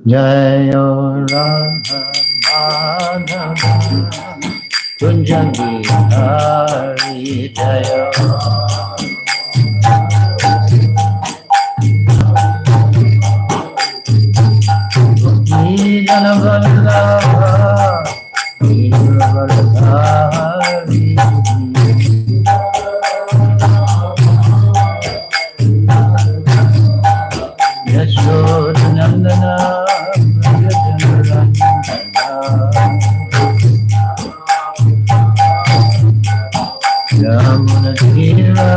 Jayo Radha Madhava Kunja Bihari Jayo Nijana Vallabha Nirvardhari Yashodanandana Yamuna Tira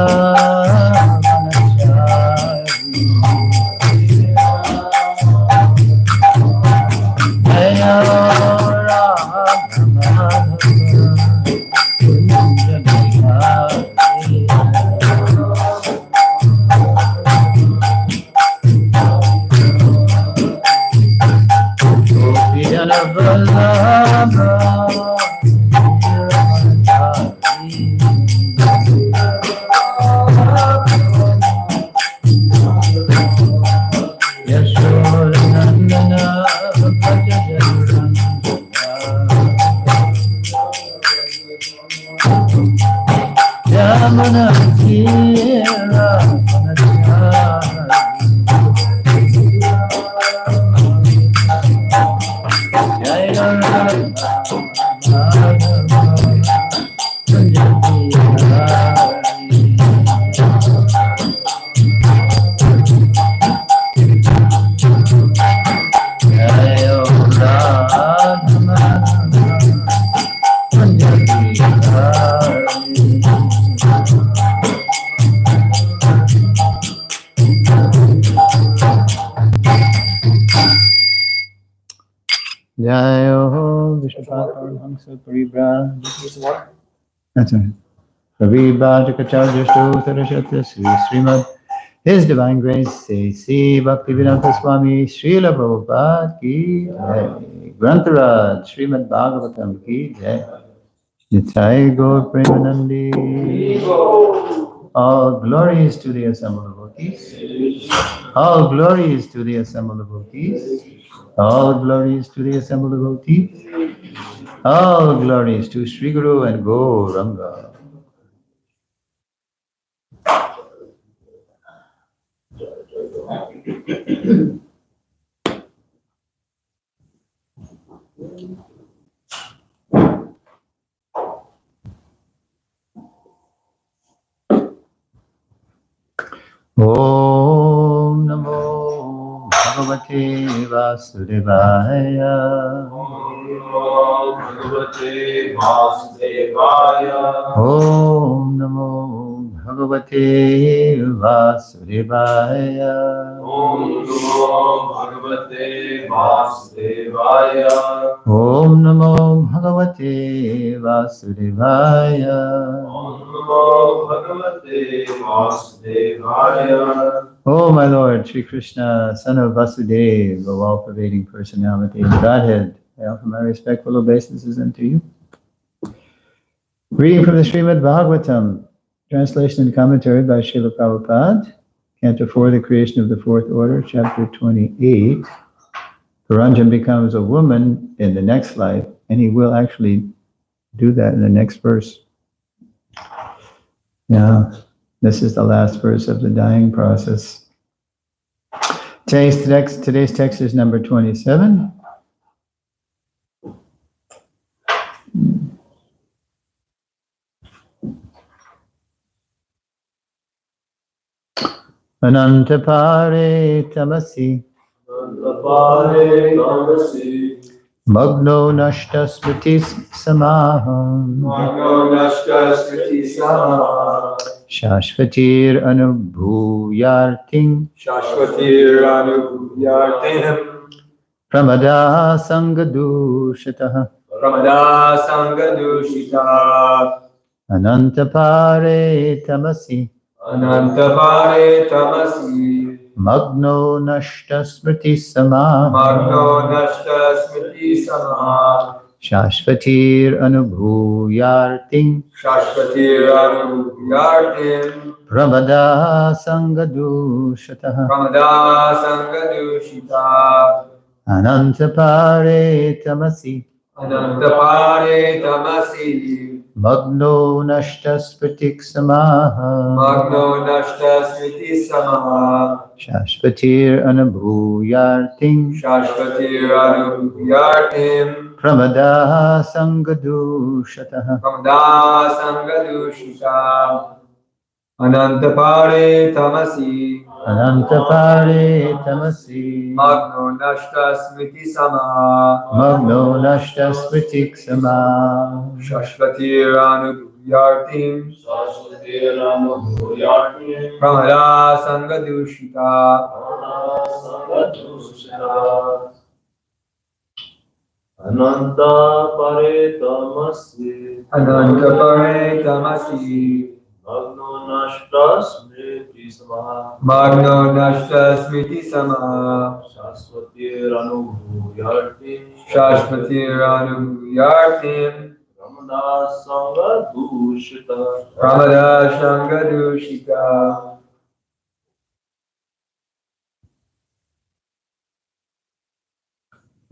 Jayo Vishwaparahamsa Paribra. That's right. Paribhajakacharyashto Sarashatya Srimad. His Divine Grace C. Bhaktivedanta Swami Srila Prabhupada Ki Jai. Grantaraj Srimad Bhagavatam Ki Jai. Nitai Gaur Premanandi. All glory is to the assembled devotees. All glory is to the assembled devotees. All glory is to the assembled devotees. All glory is to Sri Guru and Gauranga. Om Namo Bhagavate Vasudevaya. Om Bhagavate Vasudevaya. Om Namo Bhagavate Vasudevaya. Om Namo Bhagavate Vasudevaya. Om Namo Bhagavate Vasudevaya. Om Namo Bhagavate Vasudevaya. Oh, my Lord, Sri Krishna, son of Vasudeva, of all-pervading personality and Godhead, I offer my respectful obeisances unto you. Reading from the Srimad Bhagavatam, translation and commentary by Srila Prabhupada, Canto 4, the creation of the fourth order, chapter 28. Puranjan becomes a woman in the next life, and he will actually do that in the next verse. Now, this is the last verse of the dying process. Today's text is number 27. Anantapare tamasi Magno nashta smritis samaham Shashvatir anubhuyarting Shashvatir Anubhyartim Pramada sangadushataha Pramada Sangadushita Anantapare tamasi Anantapare Tamasi Magno nashta smriti sama Magno Nashta Smriti Samaha Shashvatir anubhuyarting Shashvatir Anubhyartim Pramada sangadushataha Pramada Sangadushita Anantapare tamasi Anantapare Tamasi Magno nashta smritik samaha Magno Nashta Smriti Samaha Shashvatir anubhuyarting Shashvatir Anubhyartim Pramada sangadushataha Pramada Sangadushita Anantapare Tamasi Anantapare tamasi Magno Nashta Smriti Samaha Magno nashta smritik samaha Shashvatir Anubhyartim Shashvatir Anubhyartim Pramada Sangadushita Sangadushita Ananta Paritamasi Anantapare Tamasi Magno Nashta Smriti Samaha Magno Nashta Smriti Samaha Shashvatir Anubhyartim Shashvatir Anubhyartim Ramada Sangha Dushita Pramada Sangadushita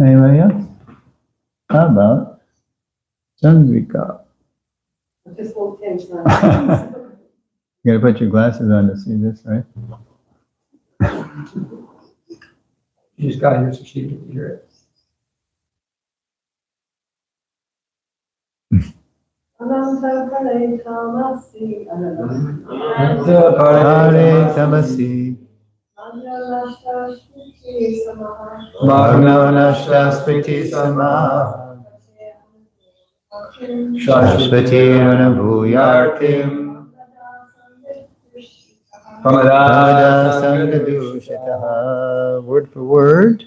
Anybody else? How about Chandrika? Just won't change that. You gotta put your glasses on to see this, right? You just got here so she can hear it. Anantapare Tamasi Hare tamasi Magno nashta smriti samaha Shashvatir anubhuyartim Pramada sangadushataha. Word for word.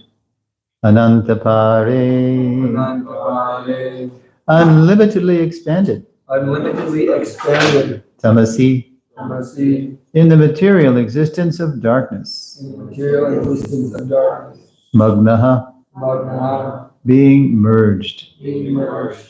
Anantapare. Anantapare Unlimitedly expanded. Unlimitedly expanded Tamasi. Tamasi In the material existence of darkness. in the material existence of darkness Magnaha. Magna Being merged. being merged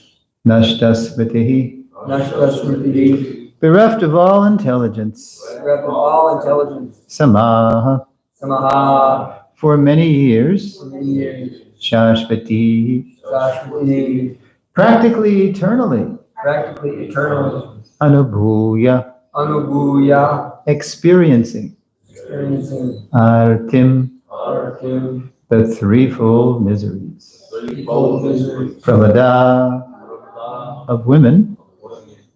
Nashtasmritihi. Nashta Smriti Bereft of all intelligence. bereft of all intelligence Samaha. Samaha For many years. for many years Shashvati. Shashvati Practically eternally. practically eternally Anubhuya. Anubhuya Experiencing. experiencing Artim. Artim The threefold miseries. threefold misery Pravada. Of women.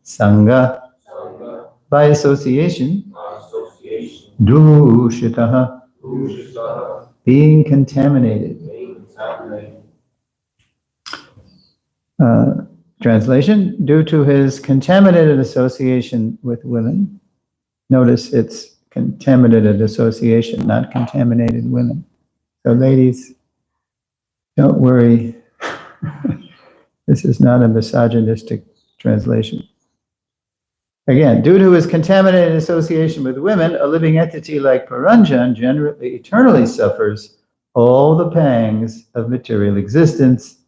Sangha. By association. Dushitaha. Being contaminated. Translation, due to his contaminated association with women. Notice it's contaminated association, not contaminated women. So ladies, don't worry. This is not a misogynistic translation. Again, due to his contaminated association with women, a living entity like Paranjan generally eternally suffers all the pangs of material existence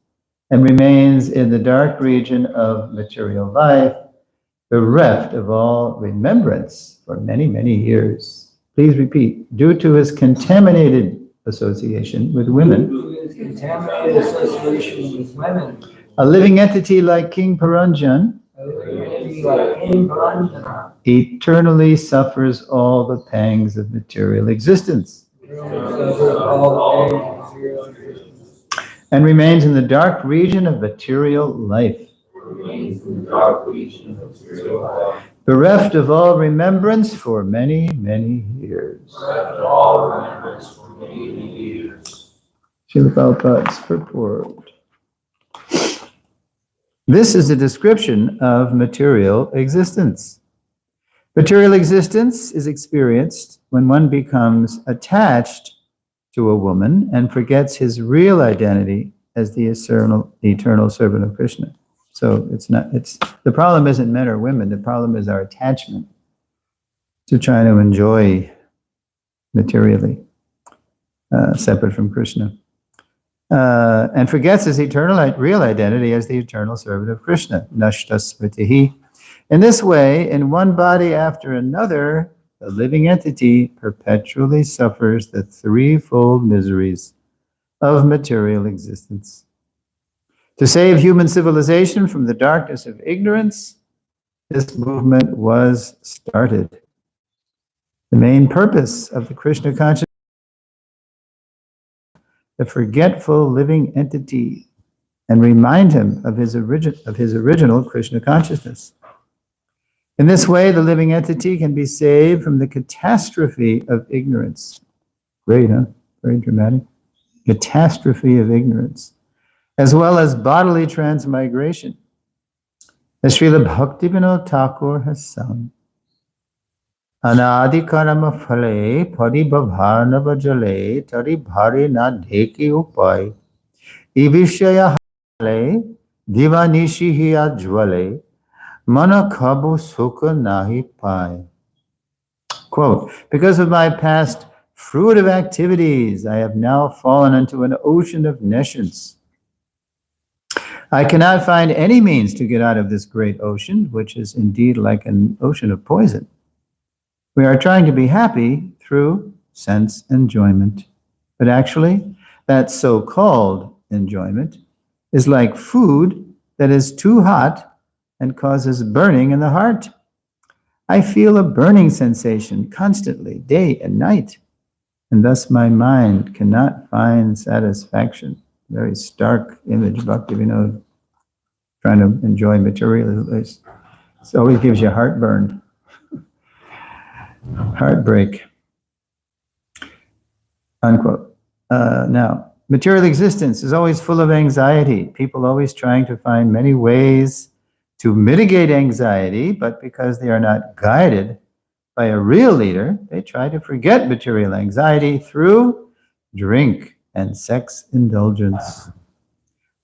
and remains in the dark region of material life, bereft of all remembrance for many, many years. Please repeat. Due to his contaminated association with women, his contaminated association with women a living entity like King Paranjan a living entity like King Paranjana eternally suffers all the pangs of material existence all the pain of material existence and remains in the dark region of material life, bereft of all remembrance for many, many years. Srila Prabhupada's purport. This is a description of material existence. Material existence is experienced when one becomes attached to a woman and forgets his real identity as the eternal servant of Krishna. So the problem isn't men or women, the problem is our attachment to trying to enjoy materially, separate from Krishna. And forgets his real identity as the eternal servant of Krishna. Nashta smritihi. In this way, in one body after another, the living entity perpetually suffers the threefold miseries of material existence. To save human civilization from the darkness of ignorance, this movement was started. The main purpose of the Krishna consciousness, the forgetful living entity, and remind him of his original Krishna consciousness. In this way, the living entity can be saved from the catastrophe of ignorance. Great, huh? Very dramatic. Catastrophe of ignorance, as well as bodily transmigration. As Srila Bhaktivinoda Thakur has sung, Anadi karama phale paribhavanava jale tari bhare na dheki upai ivishaya hale divanishi hiya jwale mana khabu sukha nahi pai. Quote, because of my past fruitive activities, I have now fallen into an ocean of nescience. I cannot find any means to get out of this great ocean, which is indeed like an ocean of poison. We are trying to be happy through sense enjoyment. But actually, that so-called enjoyment is like food that is too hot and causes burning in the heart. I feel a burning sensation constantly, day and night, and thus my mind cannot find satisfaction. Very stark image, Bhaktivinoda, trying to enjoy material. It always gives you heartburn. Heartbreak. Unquote. Now, material existence is always full of anxiety. People always trying to find many ways to mitigate anxiety, but because they are not guided by a real leader, they try to forget material anxiety through drink and sex indulgence.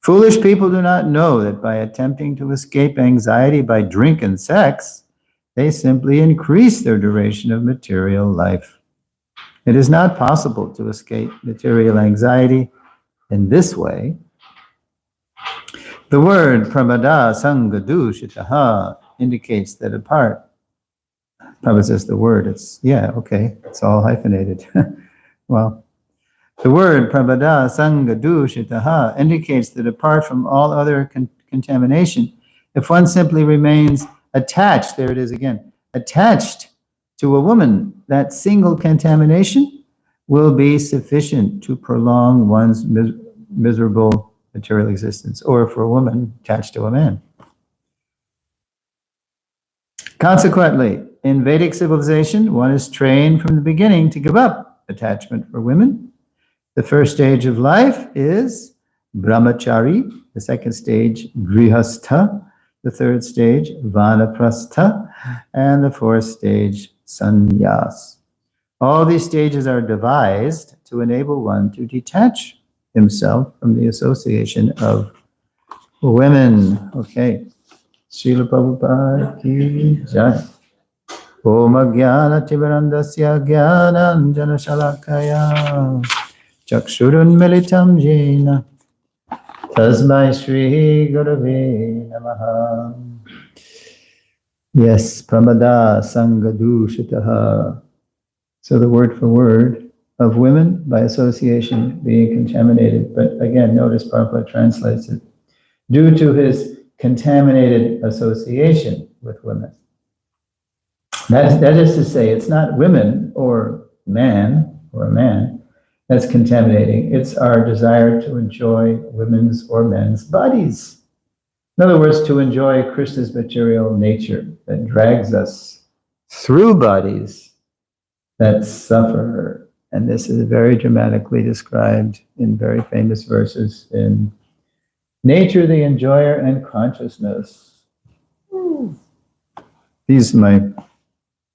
Foolish people do not know that by attempting to escape anxiety by drink and sex, they simply increase their duration of material life. It is not possible to escape material anxiety in this way. The word pramada sangadushitaha indicates that apart. Prabhupada says the word, it's all hyphenated. Well, the word pramada sangadushitaha indicates that apart from all other contamination, if one simply remains attached, there it is again, attached to a woman, that single contamination will be sufficient to prolong one's miserable material existence, or for a woman attached to a man. Consequently, in Vedic civilization, one is trained from the beginning to give up attachment for women. The first stage of life is brahmachari, the second stage grihastha, the third stage vanaprastha, and the fourth stage sannyas. All these stages are devised to enable one to detach himself from the association of women. Okay. Srila Prabhupada ki jai. Om Jnana Timirandasya Jnananjana Shalakaya Chakshurun Militam Jena Tasmai Shri Gurave Namaha. Yes, Pramada Sangadushitaha. So the word for word of women by association being contaminated. But again, notice Prabhupada translates it. Due to his contaminated association with women. That is to say, it's not women or man or a man that's contaminating. It's our desire to enjoy women's or men's bodies. In other words, to enjoy Krishna's material nature that drags us through bodies that suffer. And this is very dramatically described in very famous verses in Nature, the Enjoyer, and Consciousness. These are my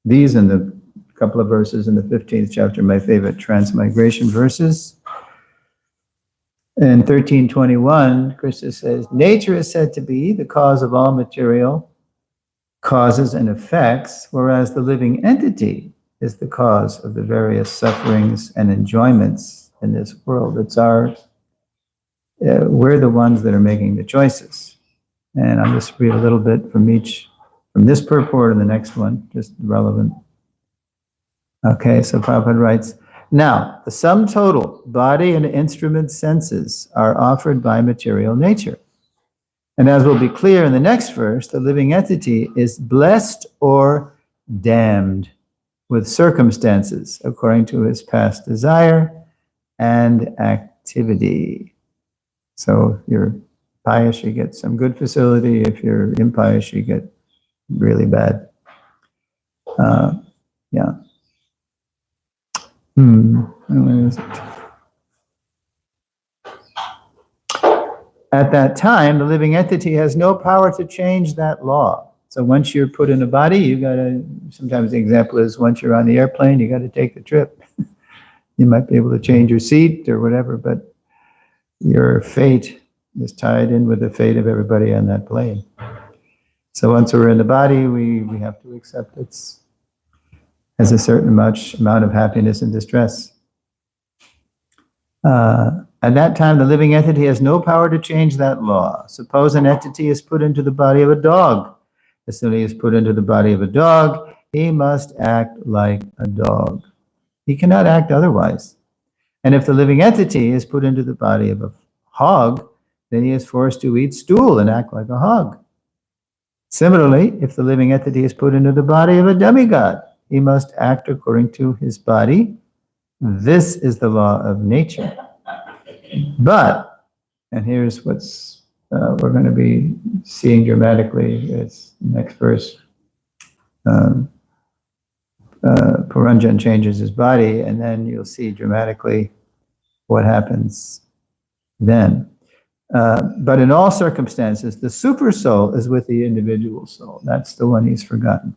these and the couple of verses in the 15th chapter, my favorite transmigration verses. In 13:21, Krishna says, nature is said to be the cause of all material causes and effects, whereas the living entity is the cause of the various sufferings and enjoyments in this world. It's we're the ones that are making the choices. And I'll just read a little bit from this purport and the next one, just relevant. Okay, so Prabhupada writes, now, the sum total, body and instrument senses, are offered by material nature. And as will be clear in the next verse, the living entity is blessed or damned with circumstances according to his past desire and activity. So if you're pious, you get some good facility. If you're impious, you get really bad. Yeah. Where is it? At that time, the living entity has no power to change that law. So once you're put in a body, you gotta, sometimes the example is once you're on the airplane, you gotta take the trip. You might be able to change your seat or whatever, but your fate is tied in with the fate of everybody on that plane. So once we're in the body, we have to accept it as a certain amount of happiness and distress. At that time, the living entity has no power to change that law. Suppose an entity is put into the body of a dog. As soon as he is put into the body of a dog, he must act like a dog. He cannot act otherwise. And if the living entity is put into the body of a hog, then he is forced to eat stool and act like a hog. Similarly, if the living entity is put into the body of a demigod, he must act according to his body. This is the law of nature. But, and here's what's we're going to be seeing dramatically, it's next verse. Puranjan changes his body, and then you'll see dramatically what happens then. But in all circumstances, the super soul is with the individual soul. That's the one he's forgotten.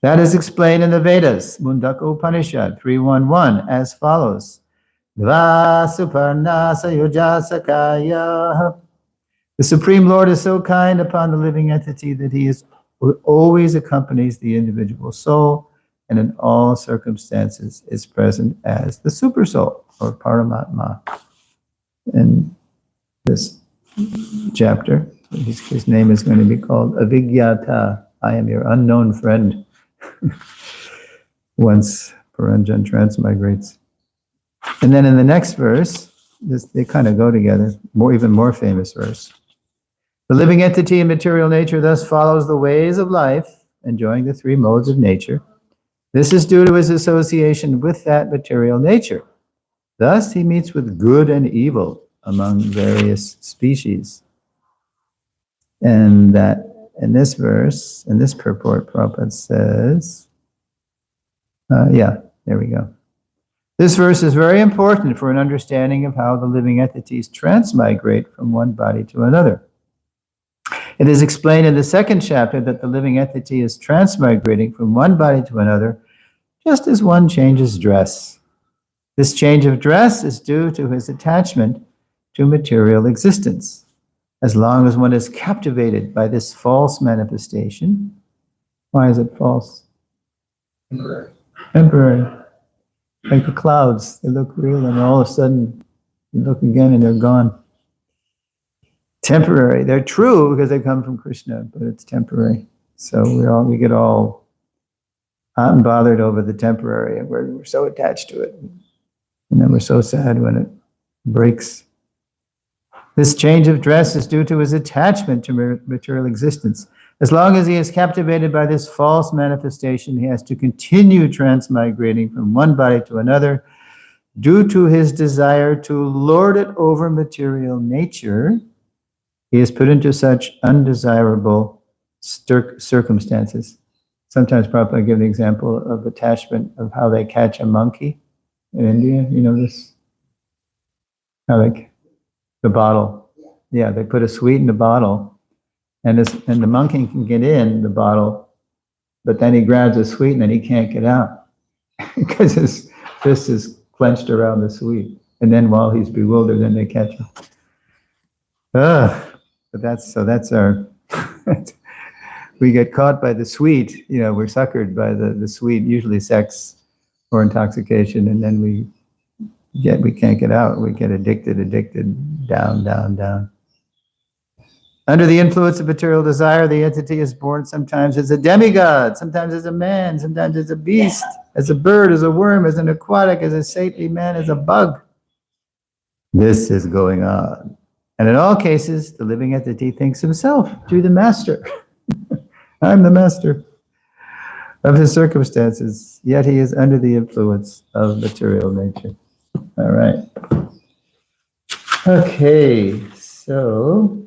That is explained in the Vedas, Mundaka Upanishad 3.1.1, as follows. Dva suparna sayuja sakaya. The Supreme Lord is so kind upon the living entity that he always accompanies the individual soul, and in all circumstances is present as the super soul, or Paramatma. In this chapter, his name is going to be called Avigyata. I am your unknown friend. Once Puranjan transmigrates. And then in the next verse, they kind of go together, even more famous verse. The living entity in material nature thus follows the ways of life, enjoying the three modes of nature. This is due to his association with that material nature. Thus, he meets with good and evil among various species. And that in this verse, in this purport, Prabhupada says, there we go. This verse is very important for an understanding of how the living entities transmigrate from one body to another. It is explained in the second chapter that the living entity is transmigrating from one body to another, just as one changes dress. This change of dress is due to his attachment to material existence. As long as one is captivated by this false manifestation, why is it false? Temporary. Like the clouds, they look real, and all of a sudden you look again and they're gone. Temporary. They're true because they come from Krishna, but it's temporary. So we get all hot and bothered over the temporary, and we're so attached to it. And then we're so sad when it breaks. This change of dress is due to his attachment to material existence. As long as he is captivated by this false manifestation, he has to continue transmigrating from one body to another due to his desire to lord it over material nature. He is put into such undesirable circumstances. Sometimes Prabhupada gives an example of attachment of how they catch a monkey in India. You know this? How like the bottle. Yeah, they put a sweet in the bottle. And the monkey can get in the bottle, but then he grabs a sweet and then he can't get out because his fist is clenched around the sweet. And then while he's bewildered, then they catch him. But that's our, we get caught by the sweet, we're suckered by the sweet, usually sex or intoxication, and then we can't get out. We get addicted, down. Under the influence of material desire, the entity is born sometimes as a demigod, sometimes as a man, sometimes as a beast, as a bird, as a worm, as an aquatic, as a saintly man, as a bug. This is going on. And in all cases, the living entity thinks himself to be the master. I'm the master of his circumstances, yet he is under the influence of material nature. All right. Okay, so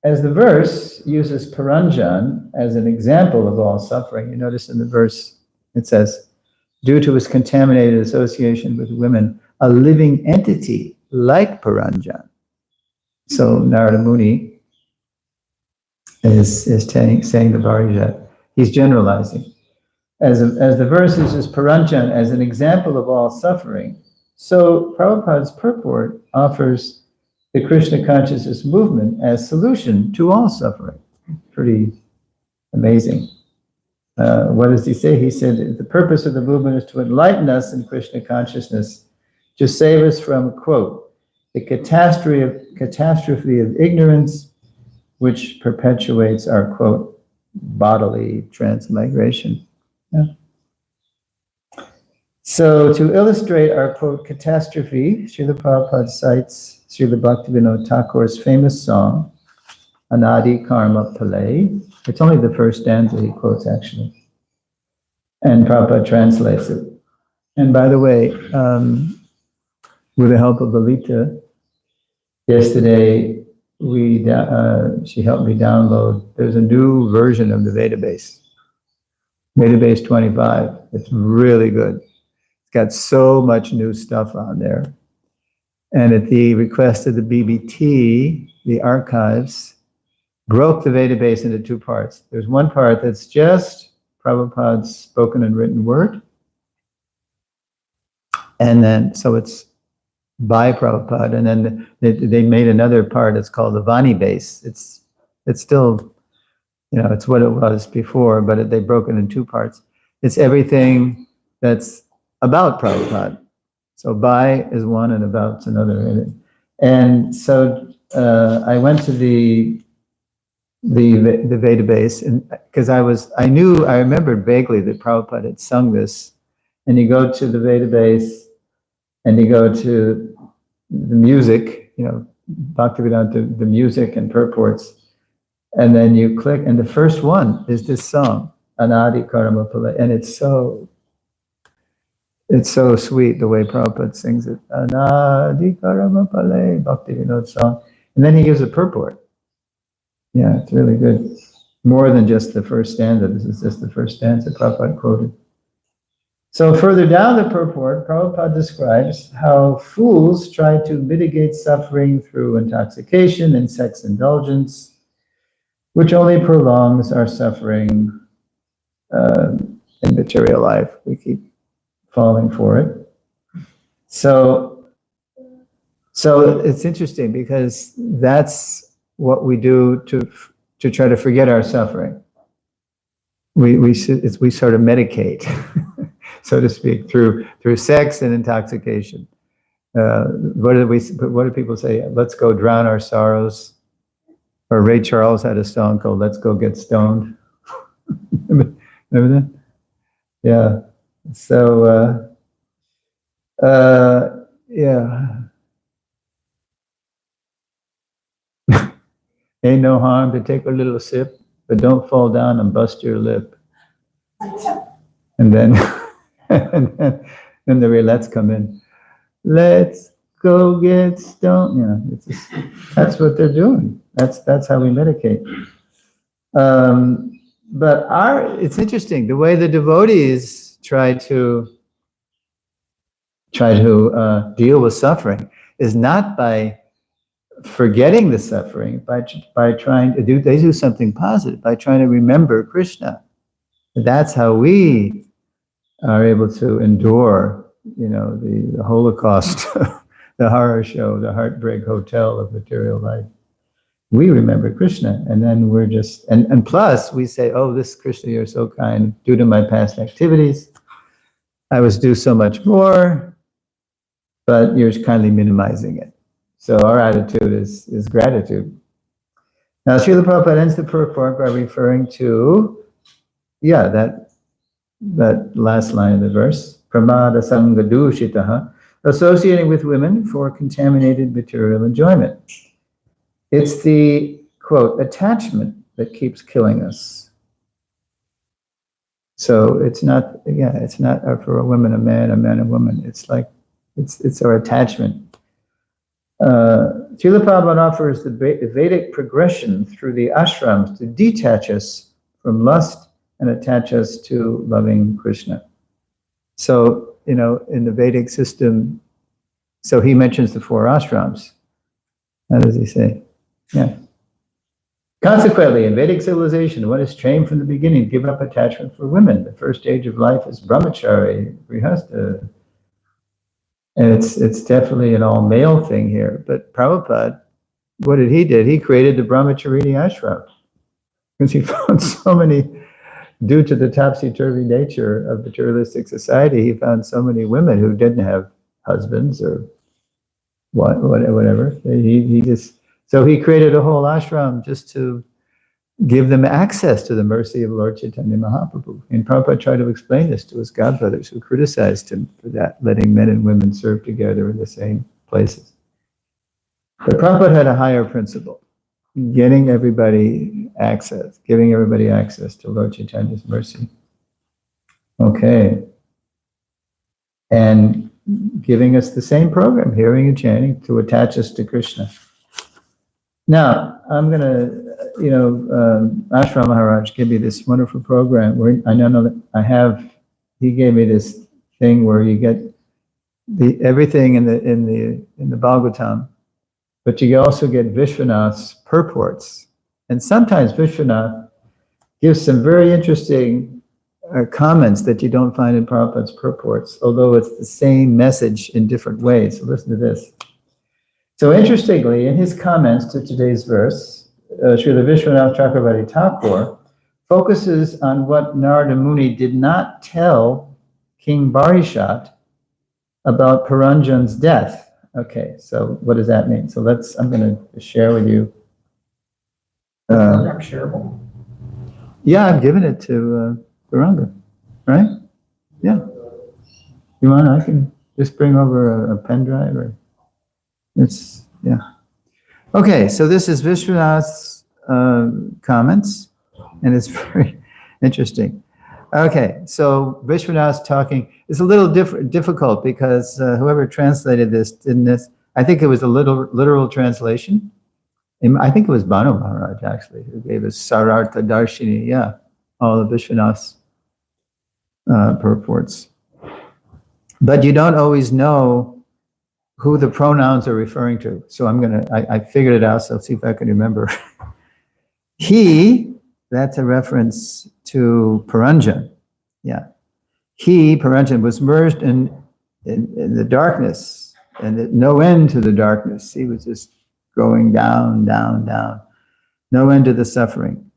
as the verse uses Paranjan as an example of all suffering, you notice in the verse it says, due to his contaminated association with women, a living entity like Paranjan. So Narada Muni is saying to Parijat, he's generalizing. As the verse uses Paranjan as an example of all suffering, so Prabhupada's purport offers the Krishna consciousness movement as solution to all suffering. Pretty amazing. What does he say? He said, the purpose of the movement is to enlighten us in Krishna consciousness, to save us from, quote, the catastrophe of ignorance, which perpetuates our, quote, bodily transmigration. Yeah. So to illustrate our, quote, catastrophe, Srila Prabhupada cites Srila Bhaktivinoda Thakur's famous song, Anadi Karma Pale. It's only the first stanza he quotes, actually. And Prabhupada translates it. And by the way, with the help of Lalita, yesterday she helped me download, there's a new version of the Vedabase, Vedabase 25. It's really good. It's got so much new stuff on there. And at the request of the BBT, the archives broke the Vedabase into two parts. There's one part that's just Prabhupada's spoken and written word. And then, so it's by Prabhupada. And then they made another part, it's called the Vani base. It's still, it's what it was before, but they broke it in two parts. It's everything that's about Prabhupada. So by is one and about's another. And so I went to the Vedabase, and because I remembered vaguely that Prabhupada had sung this. And you go to the Vedabase, and you go to the music, Bhaktivedanta, the music and purports, and then you click, and the first one is this song, Anadi Karma Pale, and it's so sweet the way Prabhupada sings it. Anadi Karma Pale, Bhaktivinoda song, and then he gives a purport. Yeah, it's really good. More than just the first stanza. This is just the first stanza Prabhupada quoted. So further down the purport, Prabhupada describes how fools try to mitigate suffering through intoxication and sex indulgence, which only prolongs our suffering in material life. We keep falling for it. So it's interesting because that's what we do to try to forget our suffering. We sort of medicate, so to speak, through sex and intoxication. What do people say? Let's go drown our sorrows. Or Ray Charles had a song called "Let's Go Get Stoned." Remember that? Yeah. So yeah. Ain't no harm to take a little sip, but don't fall down and bust your lip. And then, then the Relettes come in. Let's go get stoned. That's what they're doing. That's how we medicate. But it's interesting the way the devotees try to deal with suffering is not by forgetting the suffering by trying to do, they do something positive, by trying to remember Krishna. That's how we are able to endure, the Holocaust, the horror show, the heartbreak hotel of material life. We remember Krishna, and then we're just, and plus we say, oh, this Krishna, you're so kind, due to my past activities, I was due so much more, but you're kindly minimizing it. So our attitude is gratitude. Now, Srila Prabhupada ends the purport by referring to, that last line of the verse, pramada sangha dushitaha, associating with women for contaminated material enjoyment. It's the, quote, attachment that keeps killing us. So it's not for a woman, a man, a woman. It's like, it's our attachment. Srila Prabhupada offers the Vedic progression through the ashrams to detach us from lust and attach us to loving Krishna. So, in the Vedic system, so he mentions the 4 ashrams. How does he say? Yeah. Consequently, in Vedic civilization, one is trained from the beginning to give up attachment for women. The first stage of life is brahmachari, grihastha. And it's definitely an all-male thing here. But Prabhupada, what did? He created the brahmacharini ashram. Because he found so many, due to the topsy-turvy nature of materialistic society, he found so many women who didn't have husbands or whatever. So he created a whole ashram just to give them access to the mercy of Lord Chaitanya Mahaprabhu. And Prabhupada tried to explain this to his godbrothers who criticized him for that, letting men and women serve together in the same places. But Prabhupada had a higher principle, giving everybody access to Lord Chaitanya's mercy. Okay. And giving us the same program, hearing and chanting, to attach us to Krishna. Now, I'm going to, Ashram Maharaj gave me this wonderful program where I know that he gave me this thing where you get everything in the Bhagavatam, but you also get Vishwanath's purports. And sometimes Vishwanath gives some very interesting comments that you don't find in Prabhupada's purports, although it's the same message in different ways. So listen to this. So interestingly, in his comments to today's verse, Srila Vishwanath Chakravarti Thakur focuses on what Narada Muni did not tell King Barishat about Paranjan's death. Okay, so what does that mean? So I'm going to share with you. Shareable. Yeah, I've given it to Paranga, right? Yeah. You want? I can just bring over a pen drive or. Okay, so this is Vishwanath's comments, and it's very interesting. Okay, so Vishwanath's talking. It's a little difficult because whoever translated this I think it was a literal translation. I think it was Banu Maharaj, actually, who gave us Sarartha Darshini, all of Vishwanath's purports. But you don't always know who the pronouns are referring to. So I figured it out, so let's see if I can remember. He, that's a reference to Paranjan. Yeah. He, Paranjan, was merged in the darkness, and no end to the darkness. He was just going down, down, down. No end to the suffering.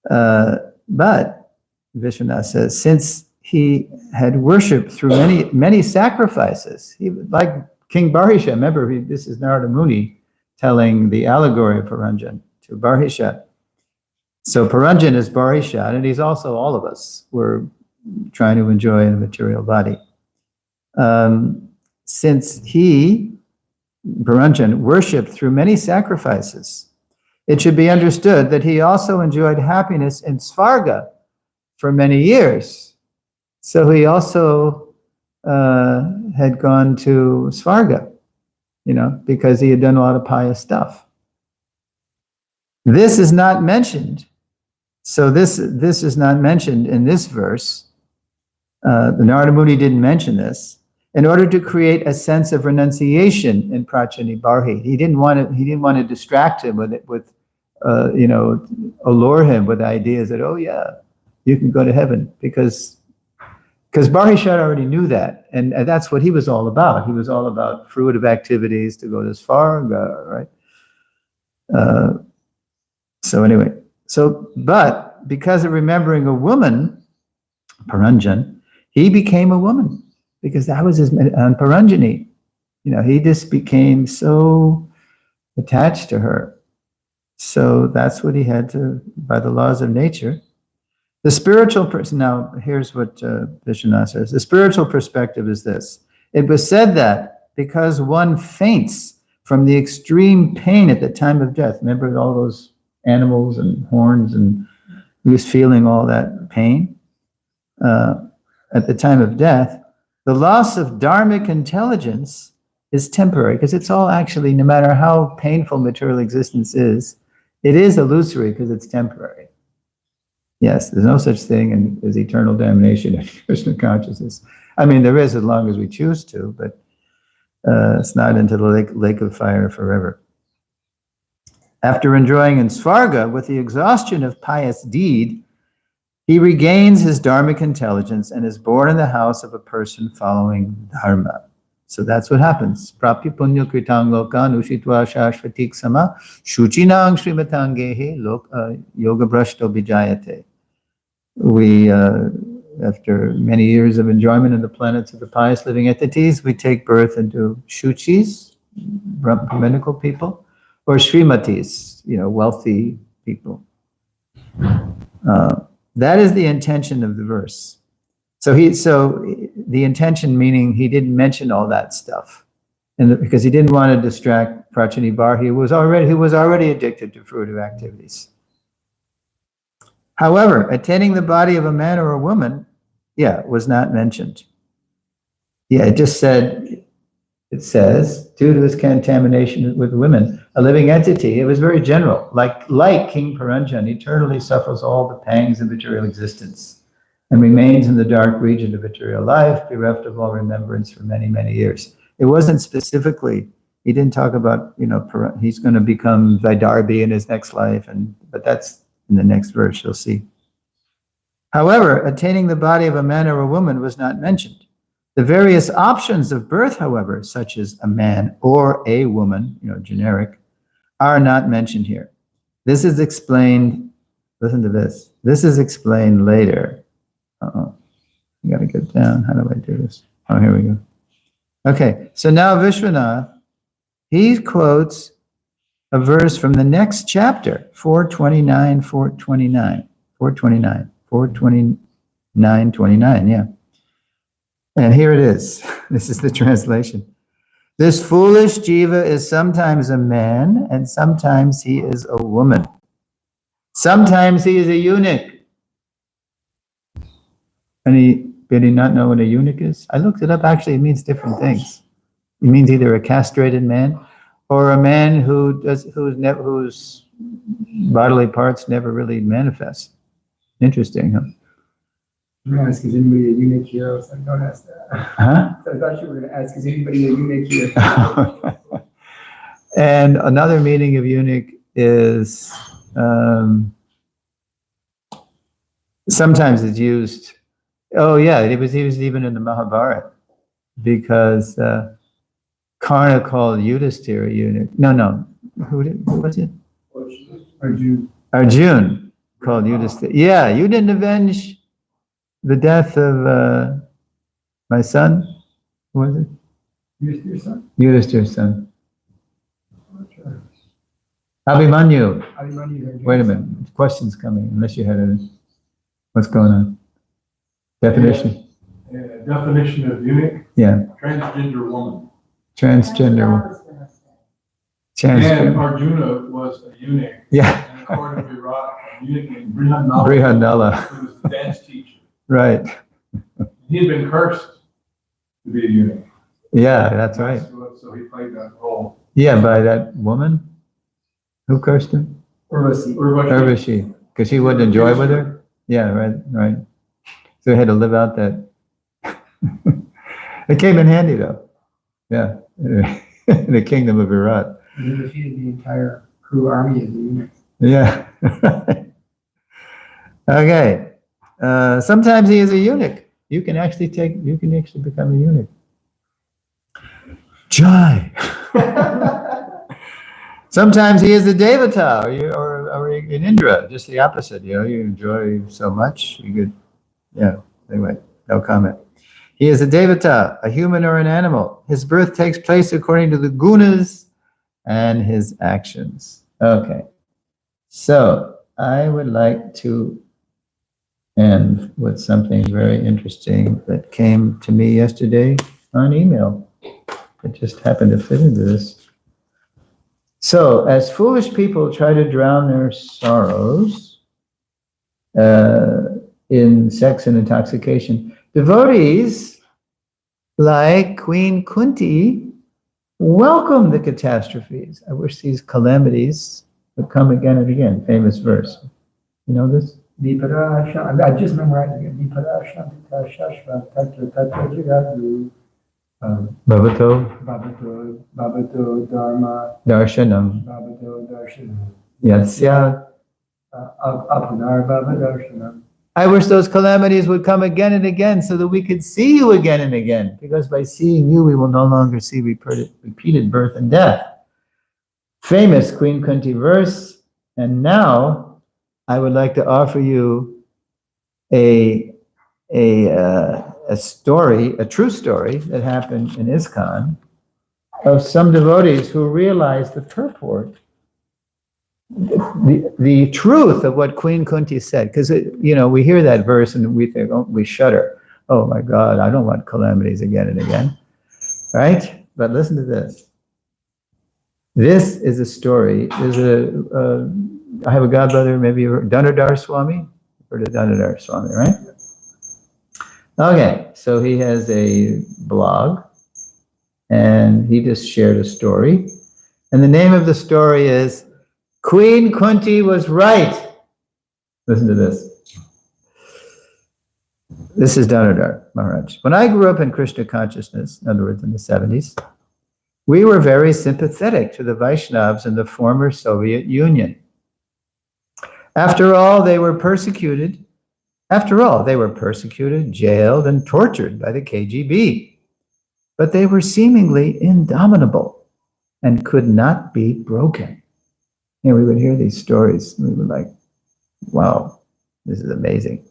But, Vishwanath says, since he had worshipped through many sacrifices, like King Barisha, remember, this is Narada Muni telling the allegory of Paranjan to Barisha. So Paranjan is Barisha, and he's also all of us. We're trying to enjoy a material body. Since he, Paranjan, worshipped through many sacrifices, it should be understood that he also enjoyed happiness in Svarga for many years. So he also had gone to Svarga, because he had done a lot of pious stuff. This is not mentioned. So this is not mentioned in this verse. The Narada Muni didn't mention this. in order to create a sense of renunciation in Prachani Barhi. He didn't want to distract him with allure him with ideas that, oh yeah, you can go to heaven, because Barhishad already knew that, and that's what he was all about. He was all about fruitive activities to go this far, right? But because of remembering a woman, Paranjan, he became a woman, because that was his, on Paranjani, he just became so attached to her. So that's what he had to, by the laws of nature. The spiritual person, now here's what Vishwanath says. The spiritual perspective is this. It was said that because one faints from the extreme pain at the time of death, remember all those animals and horns, and he was feeling all that pain at the time of death, the loss of dharmic intelligence is temporary, because it's all actually, no matter how painful material existence is, it is illusory because it's temporary. Yes, there's no such thing as eternal damnation in Krishna consciousness. I mean, there is as long as we choose to, but it's not into the lake of fire forever. After enjoying in Svarga with the exhaustion of pious deed, he regains his dharmic intelligence and is born in the house of a person following dharma. So that's what happens. Prapi punya kritang lokan ushitva shashvatik sama shuchinang srimatangehe yoga brashto bijayate. We, after many years of enjoyment in the planets of the pious living entities, we take birth into shuchis, Brahminical people, or Srimatis, wealthy people. That is the intention of the verse. So the intention meaning he didn't mention all that stuff, because he didn't want to distract Prachani Barhi, who was already addicted to fruitive activities. However, attaining the body of a man or a woman, was not mentioned. It says, due to his contamination with women, a living entity. It was very general. Like King Paranjan, eternally suffers all the pangs of material existence and remains in the dark region of material life, bereft of all remembrance for many, many years. It wasn't specifically, he didn't talk about, he's going to become Vaidarbhi in his next life, but that's in the next verse, you'll see. However, attaining the body of a man or a woman was not mentioned. The various options of birth, however, such as a man or a woman, generic, are not mentioned here. This is explained, listen to this. This is explained later. I gotta get down. How do I do this? Oh, here we go. Okay, so now Vishwanath, he quotes a verse from the next chapter, 429, 29, yeah. And here it is. This is the translation. This foolish jiva is sometimes a man, and sometimes he is a woman. Sometimes he is a eunuch. Did he not know what a eunuch is? I looked it up. Actually, it means different things. It means either a castrated man or a man whose bodily parts never really manifest. Interesting, huh? I'm going to ask, is anybody a eunuch here? I was like, don't ask that. Huh? So I thought you were going to ask, is anybody a eunuch here? And another meaning of eunuch is sometimes it's used. Oh yeah, it was used even in the Mahabharata, because Karna called Yudhisthira a eunuch. No, who was it? Arjun called Yudhisthira. Yeah, you didn't avenge the death of my son. Who was it? Yudhisthira's son? Yudhisthira's son. Abhimanyu. Wait a minute. Question's coming, unless you had a... What's going on? Definition? Definition of eunuch? Yeah. Transgender woman. Transgender. And Arjuna was a eunuch. Yeah. In the court of Iraq, a eunuch named Brihannala. Brihannala. Who was the dance teacher. Right. He had been cursed to be a eunuch. Yeah, that's right. So he played that role. Yeah, by that woman. Who cursed him? Urvashi. Because he wouldn't enjoy with her? Yeah, right. So he had to live out that. It came in handy though. Yeah. In the kingdom of Virat. He defeated the entire crew army of the eunuchs. Yeah. Okay. Sometimes he is a eunuch. You can actually become a eunuch. Joy. Sometimes he is a devata, or an Indra, just the opposite. You enjoy so much, you could, yeah. Anyway, no comment. He is a devata, a human or an animal. His birth takes place according to the gunas and his actions. Okay. So I would like to end with something very interesting that came to me yesterday on email. It just happened to fit into this. So, as foolish people try to drown their sorrows in sex and intoxication, devotees like Queen Kunti welcome the catastrophes. I wish these calamities would come again and again. Famous verse. You know this? I just memorized it. Viparashantika Shashva Tatra Tatra Jagadu Bhavato Dharma Darshanam Bhavato Darshanam Yatsya. Apunar Bhava Darshanam. I wish those calamities would come again and again so that we could see you again and again, because by seeing you, we will no longer see repeated birth and death. Famous Queen Kunti verse. And now I would like to offer you a story, a true story that happened in ISKCON of some devotees who realized the purport, the truth of what Queen Kunti said. Because, we hear that verse and we think, we shudder. Oh my God, I don't want calamities again and again. Right? But listen to this. This is a story. I have a godbrother, maybe Dhanadhar Swami. Heard of Dhanadhar Swami, right? Okay, so he has a blog, and he just shared a story. And the name of the story is Queen Kunti Was Right. Listen to this. This is Dhanadhar Maharaj. When I grew up in Krishna consciousness, in other words, in the 70s, we were very sympathetic to the Vaishnavas in the former Soviet Union. After all, they were persecuted, jailed, and tortured by the KGB. But they were seemingly indomitable and could not be broken. We would hear these stories, and we were like, wow, this is amazing.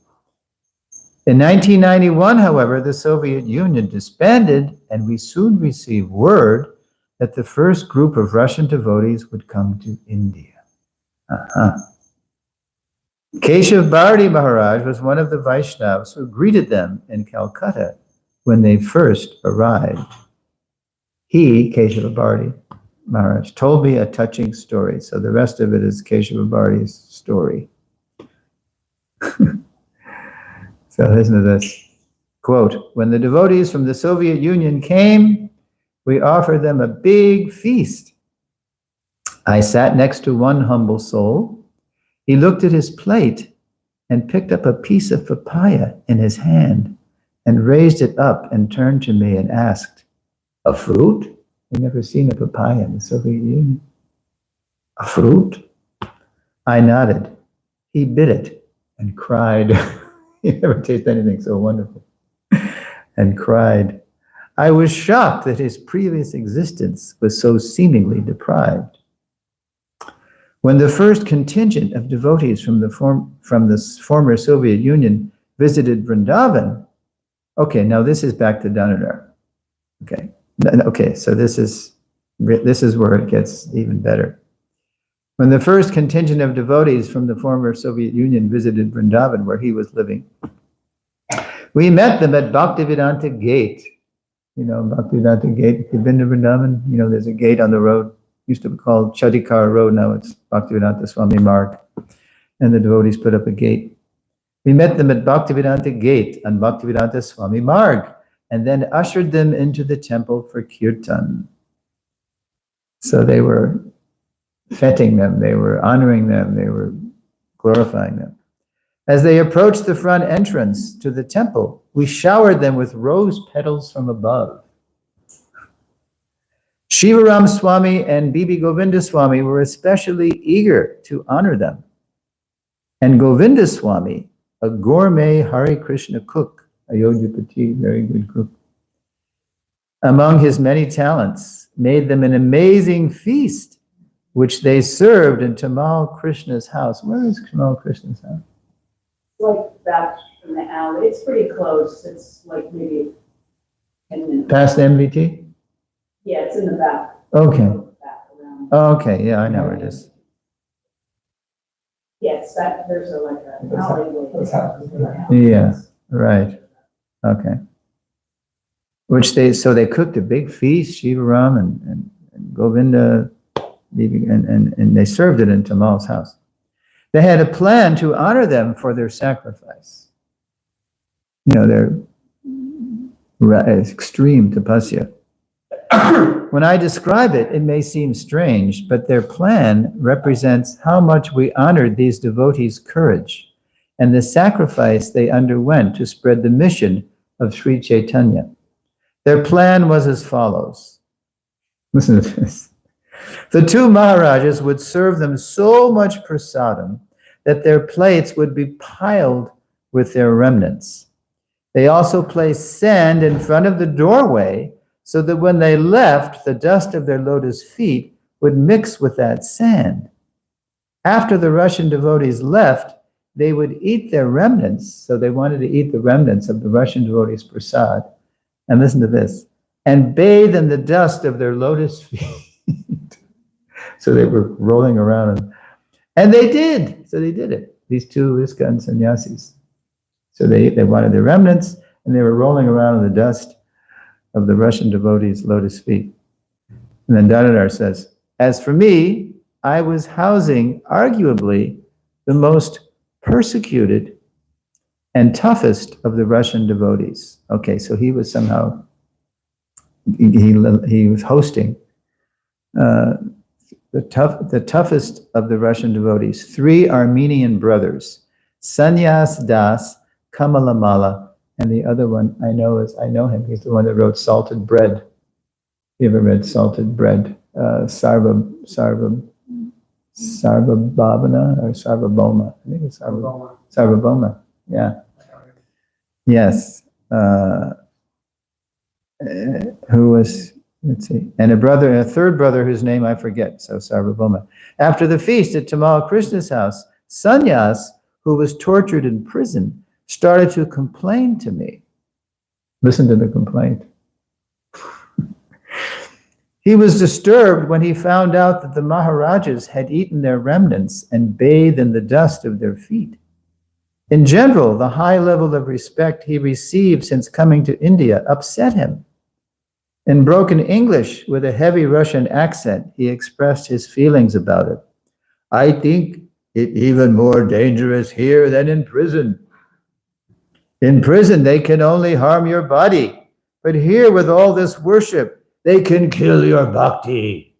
In 1991, however, the Soviet Union disbanded, and we soon received word that the first group of Russian devotees would come to India. Keshav Bharati Maharaj was one of the Vaishnavas who greeted them in Calcutta when they first arrived. He, Keshav Bharati Maharaj, told me a touching story. So the rest of it is Keshav Bharati's story. So listen to this. Quote, when the devotees from the Soviet Union came, we offered them a big feast. I sat next to one humble soul. He looked at his plate and picked up a piece of papaya in his hand and raised it up and turned to me and asked, a fruit? I'd never seen a papaya in the Soviet Union. A fruit? I nodded. He bit it and cried. He never tasted anything so wonderful. And cried. I was shocked that his previous existence was so seemingly deprived. When the first contingent of devotees from the former Soviet Union visited Vrindavan, okay, now this is back to Dhanadhar. Okay, so this is where it gets even better. When the first contingent of devotees from the former Soviet Union visited Vrindavan, where he was living, we met them at Bhaktivedanta Gate. Bhaktivedanta Gate, if you've been to Vrindavan, there's a gate on the road. Used to be called Chadikar Road, now it's Bhaktivedanta Swami Marg. And the devotees put up a gate. We met them at Bhaktivedanta Gate on Bhaktivedanta Swami Marg, and then ushered them into the temple for kirtan. So they were feting them, they were honoring them, they were glorifying them. As they approached the front entrance to the temple, we showered them with rose petals from above. Shivaram Swami and Bibi Govinda Swami were especially eager to honor them. And Govinda Swami, a gourmet Hare Krishna cook, Ayodhyapati, very good cook, among his many talents, made them an amazing feast, which they served in Tamal Krishna's house. Where is Tamal Krishna's house? Like back from the alley. It's pretty close. It's like maybe 10 minutes. Past MVT? Yeah, it's in the back. Okay. Back around. Oh, okay, yeah, I know where it is. Yes, there's like an Those alleyway. those houses, yeah. Yeah, right. Okay. So they cooked a big feast, Shivaram and Govinda, and they served it in Tamal's house. They had a plan to honor them for their sacrifice. Their extreme tapasya. When I describe it, it may seem strange, but their plan represents how much we honored these devotees' courage and the sacrifice they underwent to spread the mission of Sri Chaitanya. Their plan was as follows. Listen to this. The two Maharajas would serve them so much prasadam that their plates would be piled with their remnants. They also placed sand in front of the doorway so that when they left, the dust of their lotus feet would mix with that sand. After the Russian devotees left, they would eat their remnants, so they wanted to eat the remnants of the Russian devotees' prasad, and listen to this, and bathe in the dust of their lotus feet. So they were rolling around, and they did. So they did it, these two ISKCON sannyasis. So they wanted their remnants, and they were rolling around in the dust of the Russian devotees' lotus feet. And then Dadadar says, as for me, I was housing arguably the most persecuted and toughest of the Russian devotees. Okay, so he was somehow, he was hosting the toughest of the Russian devotees, 3 Armenian brothers, Sannyas Das, Kamalamala, and the other one I know him, he's the one that wrote Salted Bread. You ever read Salted Bread? Sarvabhavana or Sarvabhauma? I think it's Sarvabhauma. Yeah. Yes. Who was, let's see, and a third brother whose name I forget, so Sarvabhauma. After the feast at Tamal Krishna's house, Sannyas, who was tortured in prison, started to complain to me. Listen to the complaint. He was disturbed when he found out that the Maharajas had eaten their remnants and bathed in the dust of their feet. In general, the high level of respect he received since coming to India upset him. In broken English, with a heavy Russian accent, he expressed his feelings about it. I think it even more dangerous here than in prison. In prison, they can only harm your body, but here with all this worship, they can kill your bhakti.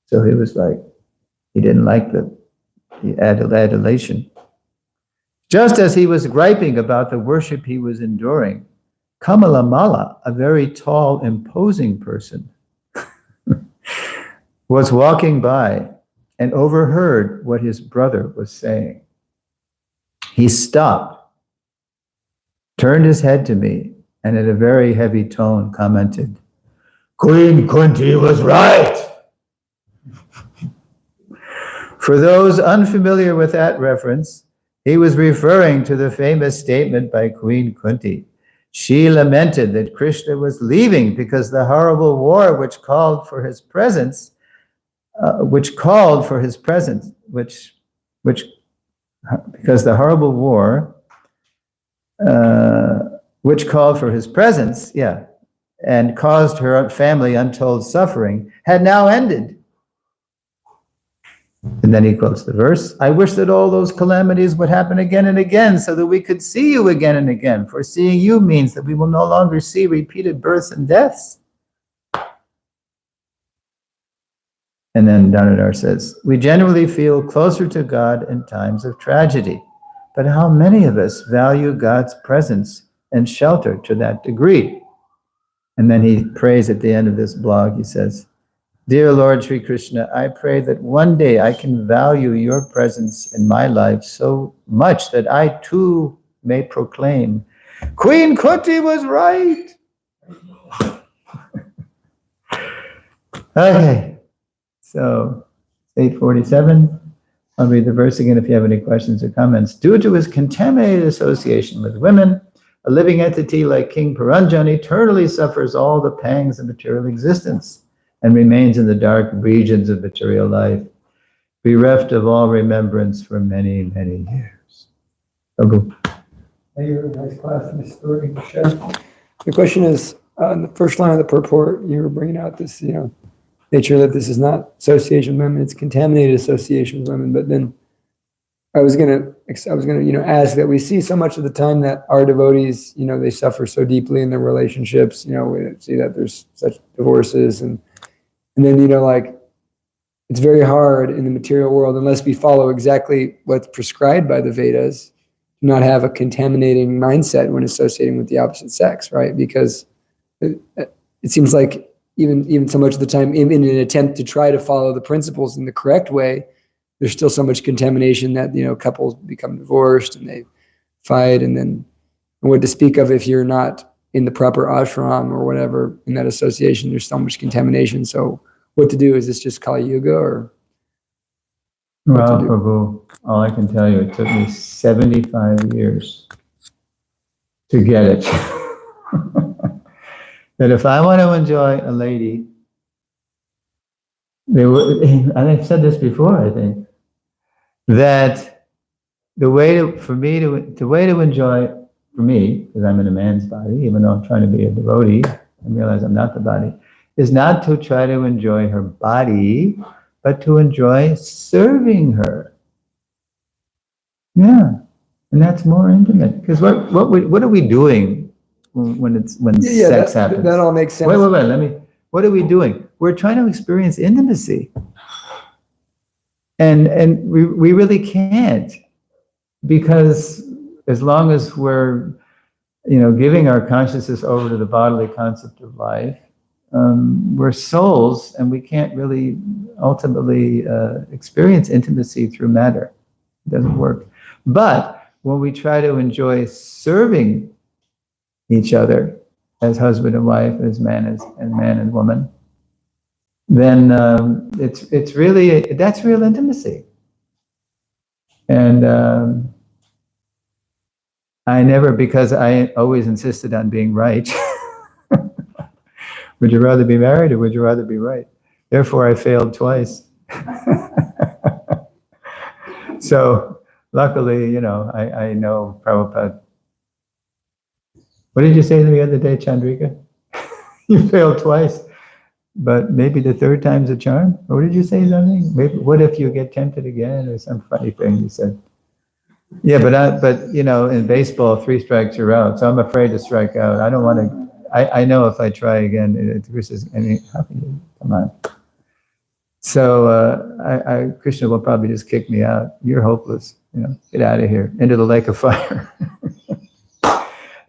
So he was like, he didn't like the adulation. Just as he was griping about the worship he was enduring, Kamalamala, a very tall, imposing person, was walking by and overheard what his brother was saying. He stopped, turned his head to me, and in a very heavy tone commented, Queen Kunti was right. For those unfamiliar with that reference, he was referring to the famous statement by Queen Kunti. She lamented that Krishna was leaving because the horrible war which called for his presence, because the horrible war which called for his presence, and caused her family untold suffering, had now ended. And then he quotes the verse, I wish that all those calamities would happen again and again so that we could see you again and again, for seeing you means that we will no longer see repeated births and deaths. And then Damodar says, we generally feel closer to God in times of tragedy, but how many of us value God's presence and shelter to that degree? And then he prays at the end of this blog, he says, Dear Lord Sri Krishna, I pray that one day I can value your presence in my life so much that I too may proclaim, Queen Kuti was right. Okay, so 847. I'll read the verse again if you have any questions or comments. Due to his contaminated association with women, a living entity like King Puranjan eternally suffers all the pangs of material existence and remains in the dark regions of material life, bereft of all remembrance for many, many years. Prabhu. Hey, you're a nice class in the story to share. The question is, in the first line of the purport, you were bringing out this, nature that this is not association with women, it's contaminated association with women. But then I was gonna, ask that we see so much of the time that our devotees, they suffer so deeply in their relationships. We see that there's such divorces, and then it's very hard in the material world unless we follow exactly what's prescribed by the Vedas to not have a contaminating mindset when associating with the opposite sex, right? Because it seems like even so much of the time, in an attempt to try to follow the principles in the correct way, there's still so much contamination that, couples become divorced and they fight. And then what to speak of if you're not in the proper ashram or whatever in that association, there's so much contamination. So what to do? Is this just Kali Yuga or? Well, Prabhu, all I can tell you, it took me 75 years to get it. That if I want to enjoy a lady, and I've said this before, I think, that the way to enjoy, for me, because I'm in a man's body, even though I'm trying to be a devotee, I realize I'm not the body, is not to try to enjoy her body, but to enjoy serving her. Yeah, and that's more intimate. Because what are we doing when sex happens? That all makes sense. Wait. What are we doing? We're trying to experience intimacy, and we really can't, because as long as we're giving our consciousness over to the bodily concept of life, we're souls, and we can't really ultimately experience intimacy through matter. It doesn't work. But when we try to enjoy serving each other as husband and wife, as man and woman, then it's really, that's real intimacy. And because I always insisted on being right. Would you rather be married or would you rather be right? Therefore, I failed twice. So luckily, I know Prabhupada. What did you say the other day, Chandrika? You failed twice, but maybe the third time's a charm? Or what did you say, something? Maybe, what if you get tempted again, or some funny thing you said? Yeah, but in baseball, 3 strikes you're out. So I'm afraid to strike out. I don't want to. I know if I try again, how can you? Come on. So Krishna will probably just kick me out. You're hopeless. Get out of here, into the lake of fire.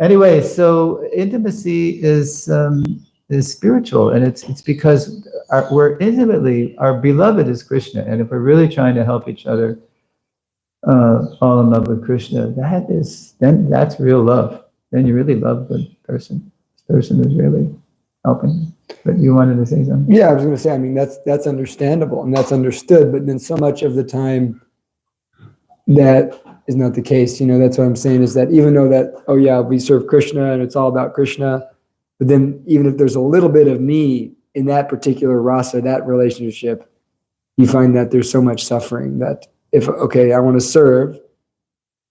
Anyway, so intimacy is spiritual, and it's because we're intimately, our beloved is Krishna, and if we're really trying to help each other fall in love with Krishna, that's real love. Then you really love the person. This person is really helping. But you wanted to say something? Yeah, I was going to say, that's understandable and that's understood, but then so much of the time that is not the case. That's what I'm saying, is that even though that, we serve Krishna and it's all about Krishna, but then even if there's a little bit of me in that particular rasa, that relationship, you find that there's so much suffering that I want to serve,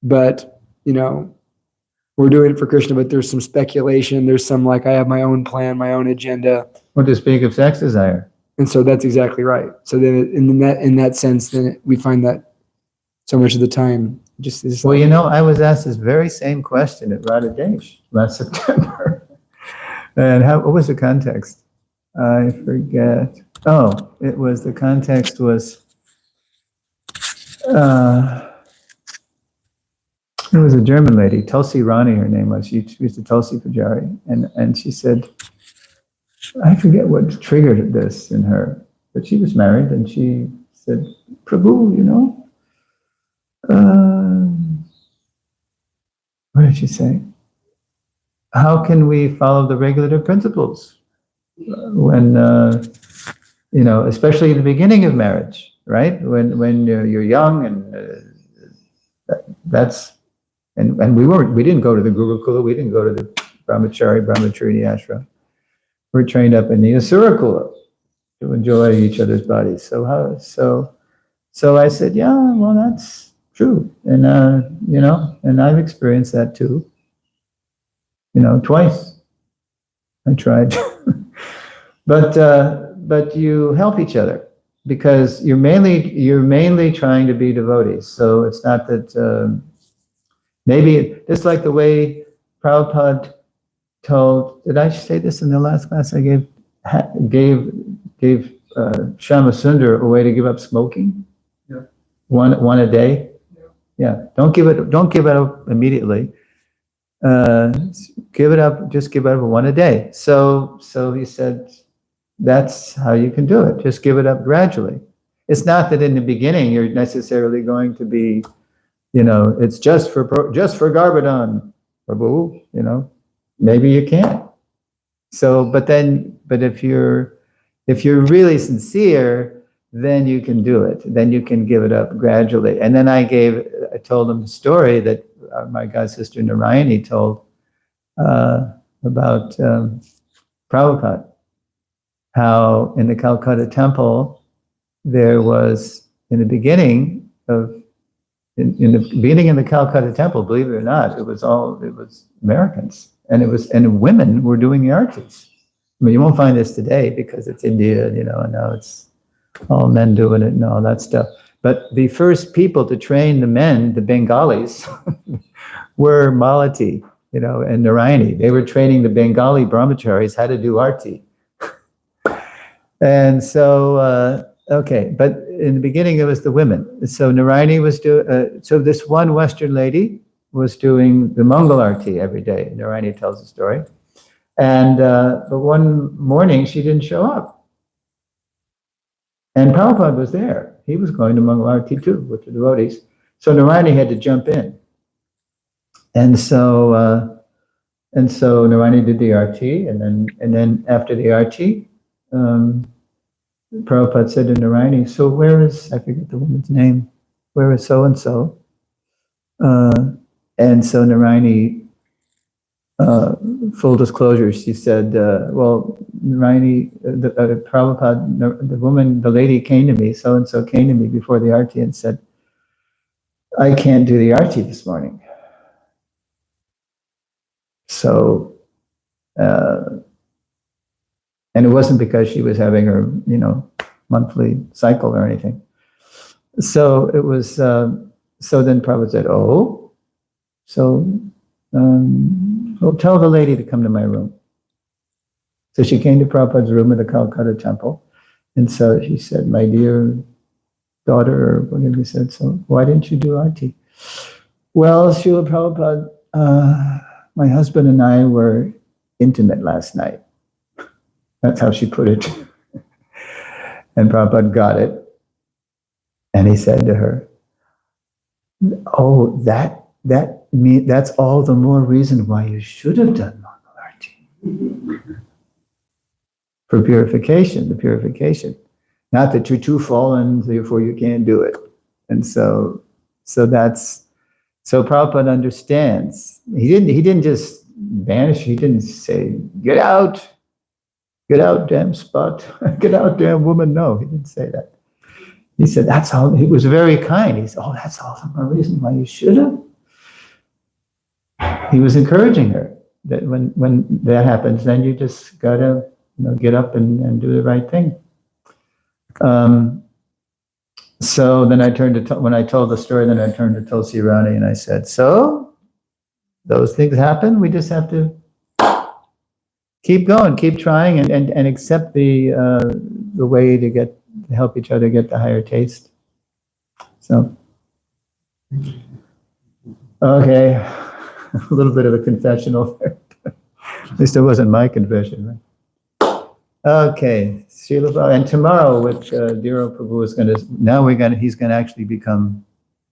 but, we're doing it for Krishna, but there's some speculation. There's some I have my own plan, my own agenda. What to speak of sex desire? And so that's exactly right. So then in that sense, then we find that so much of the time just is. Well, I was asked this very same question at Radha Desh last September. And what was the context? I forget. Oh, the context was, There was a German lady, Tulsi Rani, her name was. She was the Tulsi Pujari, and she said, I forget what triggered this in her, but she was married, and she said, Prabhu, what did she say? How can we follow the regulative principles when, especially in the beginning of marriage, right? When you're young, and we didn't go to the Gurukula, we didn't go to the Brahmachari ashram. We're trained up in the Asura Kula to enjoy each other's bodies. So I said, yeah, well, that's true. And, and I've experienced that too. Twice. I tried. But you help each other because you're mainly trying to be devotees. So it's not that, maybe it's like the way Prabhupada told, did I say this in the last class? I gave Shama Sundar a way to give up smoking. Yeah. One a day. Yeah. Don't give it up immediately. Give it up. Just give it up one a day. So he said, that's how you can do it. Just give it up gradually. It's not that in the beginning you're necessarily going to be, it's just for Garbhadan, Prabhu. Maybe you can't. So, but if you're really sincere, then you can do it. Then you can give it up gradually. And then I told them the story that my god sister Narayani told about Prabhupada. How in the Calcutta temple there was in the beginning of the Calcutta temple, believe it or not, it was Americans. And women were doing the artis. I mean, you won't find this today because it's India, and now it's all men doing it and all that stuff. But the first people to train the men, the Bengalis, were Malati, and Narayani. They were training the Bengali brahmacharis how to do arti. And so, but in the beginning it was the women. So Narayani was so this one Western lady was doing the Mangal Arti every day. Narayani tells the story. And but one morning she didn't show up. And Prabhupada was there. He was going to Mangal Arti too with the devotees. So Narayani had to jump in. And so Narayani did the Arti, and then after the Arti, Prabhupada said to Narayani, so where is, I forget the woman's name, where is so-and-so? And so Narayani, full disclosure, she said, well, Narayani, Prabhupada, the lady came to me, so-and-so came to me before the Arti and said, I can't do the Arti this morning. So, and it wasn't because she was having her, monthly cycle or anything. So it was, so then Prabhupada said, well, tell the lady to come to my room. So she came to Prabhupada's room in the Calcutta temple. And so she said, my dear daughter, or whatever he said, so why didn't you do Arti? Well, Srila Prabhupada, my husband and I were intimate last night. That's how she put it. And Prabhupada got it. And he said to her, oh, that's all the more reason why you should have done Mangal Arti. For purification, the purification. Not that you're too fallen, therefore you can't do it. And so Prabhupada understands. He didn't just banish, he didn't say, get out, damn spot, get out, damn woman. No, he didn't say that. He said, that's all, he was very kind. He said, oh, that's all the more reason why you should have. He was encouraging her that when that happens, then you just gotta, get up and do the right thing. So then I turned to, when I told the story, then I turned to Tulsi Rani and I said, so those things happen. We just have to keep going, keep trying, and accept the way to help each other get the higher taste. So. Okay, a little bit of a confessional there. At least it wasn't my confession, right? Okay, Srila Prabhu, and tomorrow with dear old Prabhu is going to, he's going to actually become,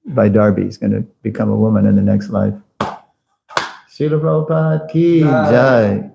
by Darby, he's going to become a woman in the next life. Srila Prabhupada ki jai.